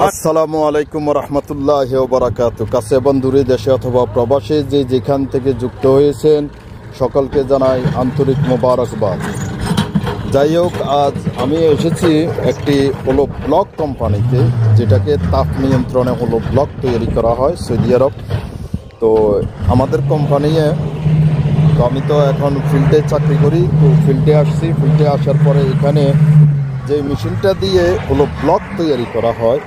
আসসালামু আলাইকুম রহমতুল্লাহি ওয়া বারাকাতুহু। কাছে এবং দূরে দেশে অথবা প্রবাসে যেখান থেকে যুক্ত হয়েছেন সকলকে জানাই আন্তরিক মোবারকবাদ। যাই হোক, আজ আমি এসেছি একটি হলো ব্লক কোম্পানিতে, যেটাকে তাপ নিয়ন্ত্রণে হলো ব্লক তৈরি করা হয় সৌদি আরব। তো আমাদের কোম্পানি, তো আমি তো এখন ফিল্ডে চাকরি করি, তো ফিল্ডে আসছি। ফিল্ডে আসার পরে এখানে যে মেশিনটা দিয়ে হলো ব্লক তৈরি করা হয়,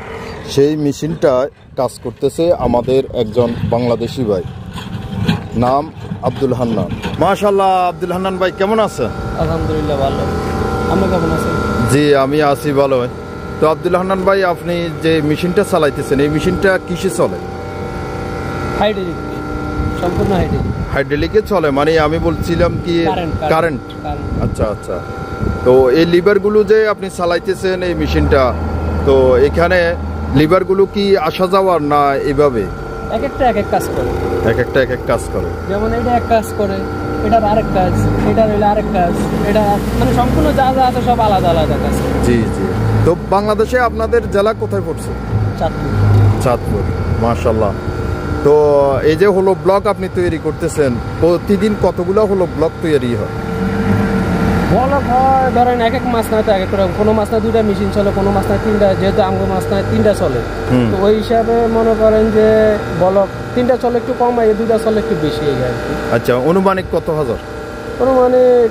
সেই মেশিনটা কাজ করতেছে আমাদের একজন বাংলাদেশি ভাই, নাম আব্দুল হান্নান। মাশাআল্লাহ, আব্দুল হান্নান ভাই কেমন আছেন? আলহামদুলিল্লাহ ভালো। আপনি কেমন আছেন? জি, আমি আছি ভালো। তো আব্দুল হান্নান ভাই, আপনি যে মেশিনটা চালাইতেছেন, এই মেশিনটা কিসে চলে? হাইড্রোলিক, সম্পূর্ণ হাইড্রোলিকে চলে। মানে আমি বলছিলাম কি কারেন্ট। আচ্ছা আচ্ছা। তো এই লিভারগুলো যে আপনি চালাইতেছেন এই মেশিনটা, তো এখানে লিভারগুলো কি আসা যাওয়ার না এভাবে? এক একটা এক এক কাজ করে, এক একটা এক এক কাজ করে। যেমন এটা এক কাজ করে, এটার আরেক কাজ, এটার হইলে আরেক কাজ, এটা মানে সম্পূর্ণ যা যা আছে সব আলাদা আলাদা কাজ। জি জি। তো বাংলাদেশে আপনাদের জেলা কোথায় পড়ছে? চাঁদপুর। চাঁদপুর, মাশাআল্লাহ। তো এই যে হলো ব্লক আপনি তৈরি করতেছেন, প্রতিদিন কতগুলো হলো ব্লক তৈরি হয়? ব্লক হয় ধরেন এক এক মাছ নাই তো এক এক করে, কোনো মাছ নাই দুইটা মেশিন চলে, কোনো মাছ নাই তিনটা, যেহেতু আমগো মাছ নাই তিনটা চলে। তো ওই হিসাবে মনে করেন যে ব্লক তিনটা চলে একটু কম, এই দুইটা চলে একটু বেশি এই আর কি। আচ্ছা, অনুমানিক কত হাজার? অনুমানিক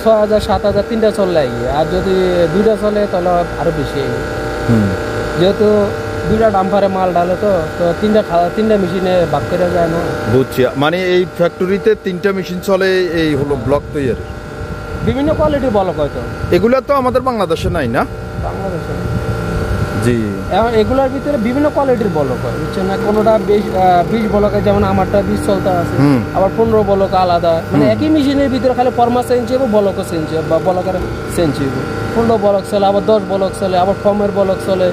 ৬,০০০ ৭,০০০ তিনটা চললে, আর যদি দুইটা চলে তাহলে আরো বেশি। যেহেতু দুইটা ডাম্পারে মাল ডালে, তো তিনটা মেশিনে ভাগ করে যায় না। বুঝছি। মানে এই ফ্যাক্টরিতে তিনটা মেশিন চলে এই হলো ব্লক তৈরি। বিভিন্ন কোয়ালিটির ব্লক হয়তো, এগুলা তো আমাদের বাংলাদেশে নাই না? বাংলাদেশে জি। এগুলোর ভিতরে বিভিন্ন কোয়ালিটির ব্লক হয়, বুঝছেন না? কোনোটা 20 ব্লক, যেমন আমারটা 20 চলতে আছে, আবার 15 ব্লক আলাদা। মানে একই মেশিনের ভিতরে খালি ফর্মা চেঞ্জ হবে, ব্লকও চেঞ্জ হবে, বা ব্লকের চেঞ্জ হবে। 15 ব্লক চলে, আবার 10 ব্লক চলে, আবার ফর্মের ব্লক চলে,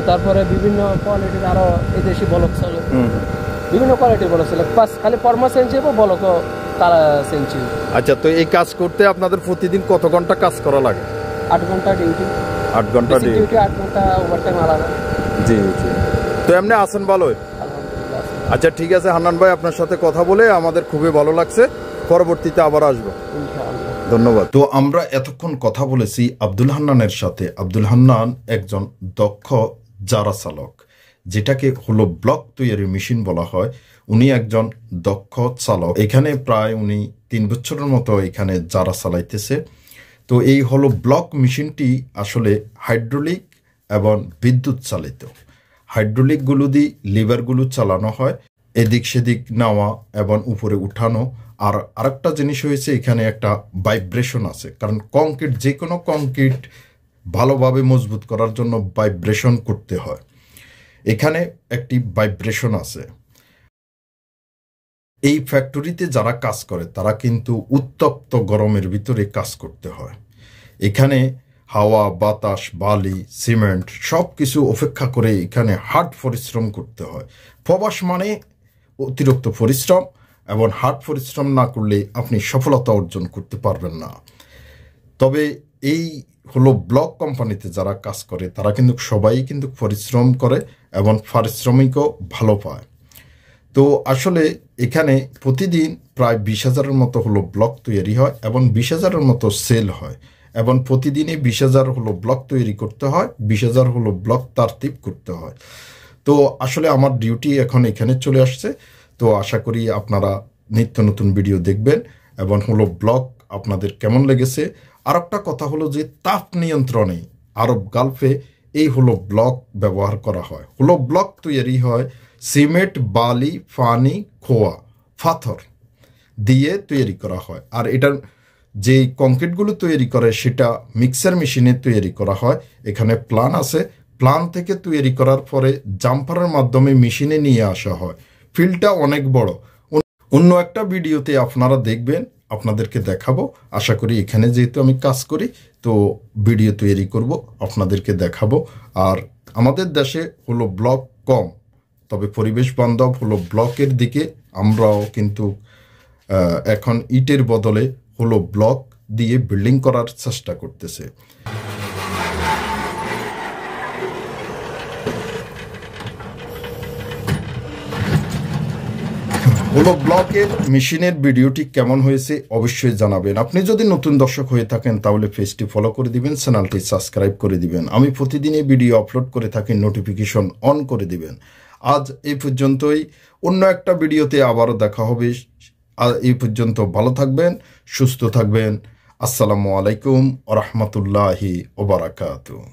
তারপরে বিভিন্ন কোয়ালিটির আরো এদেশি ব্লক চলে, বিভিন্ন কোয়ালিটির ব্লক চলে। খালি ফর্মা চেঞ্জ হবে, ব্লকও তারা চেঞ্জ হবে। আচ্ছা, তো এই কাজ করতে আপনাদের প্রতিদিন কত ঘন্টা কাজ করা লাগে? 8 ঘন্টা ডিউটি। 8 ঘন্টা ডিউটি, 8 ঘন্টা ওভারটাইম আলাদা। জি জি। তো এমনি আছেন ভালোই? আলহামদুলিল্লাহ। আচ্ছা ঠিক আছে হান্নান ভাই, আপনার সাথে কথা বলে আমাদের খুবই ভালো লাগছে। পরবর্তীতে আবার আসবো ইনশাআল্লাহ। ধন্যবাদ। তো আমরা এতক্ষণ কথা বলেছি আব্দুল হান্নানের সাথে। আব্দুল হান্নান একজন দক্ষ জারা চালক, যেটাকে হলো ব্লক তৈরি মেশিন বলা হয়। উনি একজন দক্ষ চালক। এখানে প্রায় উনি 3 বছরের মতো এখানে জারা চালাইতেছে। তো এই হলো ব্লক মেশিনটি আসলে হাইড্রোলিক এবং বিদ্যুৎ চালিত। হাইড্রোলিকগুলো দিয়ে লিভারগুলো চালানো হয়, এদিক সেদিক নেওয়া এবং উপরে উঠানো। আর আরেকটা জিনিস হয়েছে, এখানে একটা ভাইব্রেশন আছে, কারণ কংক্রিট, যে কোনো কংক্রিট ভালোভাবে মজবুত করার জন্য ভাইব্রেশন করতে হয়। এখানে একটি ভাইব্রেশন আছে। এই ফ্যাক্টরিতে যারা কাজ করে তারা কিন্তু উত্তপ্ত গরমের ভিতরে কাজ করতে হয়। এখানে হাওয়া, বাতাস, বালি, সিমেন্ট সব কিছু উপেক্ষা করে এখানে হার্ড পরিশ্রম করতে হয়। প্রবাস মানে অতিরিক্ত পরিশ্রম, এবং হার্ড পরিশ্রম না করলে আপনি সফলতা অর্জন করতে পারবেন না। তবে এই হলো ব্লক কোম্পানিতে যারা কাজ করে তারা কিন্তু সবাই কিন্তু পরিশ্রম করে এবং পারিশ্রমিকও ভালো পায়। তো আসলে এখানে প্রতিদিন প্রায় 20,000-এর মতো হলো ব্লক তৈরি হয় এবং 20,000-এর মতো সেল হয়, এবং প্রতিদিনই 20,000 হলো ব্লক তৈরি করতে হয়, 20,000 হলো ব্লক তারতিব করতে হয়। তো আসলে আমার ডিউটি এখন এখানে চলে আসছে। তো আশা করি আপনারা নিত্য নতুন ভিডিও দেখবেন, এবং হলো ব্লক আপনাদের কেমন লেগেছে। আর একটা কথা হলো যে তাপ নিয়ন্ত্রণে আরব গালফে এই হলো ব্লক ব্যবহার করা হয়। হলো ব্লক তৈরি হয় সিমেন্ট, বালি, পানি, খোয়া, পাথর দিয়ে তৈরি করা হয়। আর এটার যে কংক্রিটগুলো তৈরি করে সেটা মিক্সার মেশিনে তৈরি করা হয়। এখানে প্লান আছে, প্লান থেকে তৈরি করার পরে জাম্পারের মাধ্যমে মেশিনে নিয়ে আসা হয়। ফিল্ডটা অনেক বড়। অন্য একটা ভিডিওতে আপনারা দেখবেন, আপনাদেরকে দেখাবো। আশা করি এখানে যেহেতু আমি কাজ করি, তো ভিডিও তৈরি করব, আপনাদেরকে দেখাবো। আর আমাদের দেশে হলো ব্লক কম, তবে পরিবেশ বান্ধব হলো ব্লকের দিকে আমরাও কিন্তু এখন ইটের বদলে হলো ব্লক দিয়ে বিল্ডিং করার চেষ্টা করতেছে। হলো ব্লকের মেশিনের ভিডিওটি কেমন হয়েছে অবশ্যই জানাবেন। আপনি যদি নতুন দর্শক হয়ে থাকেন তাহলে পেজটি ফলো করে দিবেন, চ্যানেলটি সাবস্ক্রাইব করে দিবেন। আমি প্রতিদিনই ভিডিও আপলোড করে থাকি, নোটিফিকেশন অন করে দিবেন। আজ এই পর্যন্তই, অন্য একটা ভিডিওতে আবারও দেখা হবে। এই পর্যন্ত ভালো থাকবেন, সুস্থ থাকবেন। আসসালামু আলাইকুম ওয়া রাহমাতুল্লাহি ওয়া বারাকাতুহু।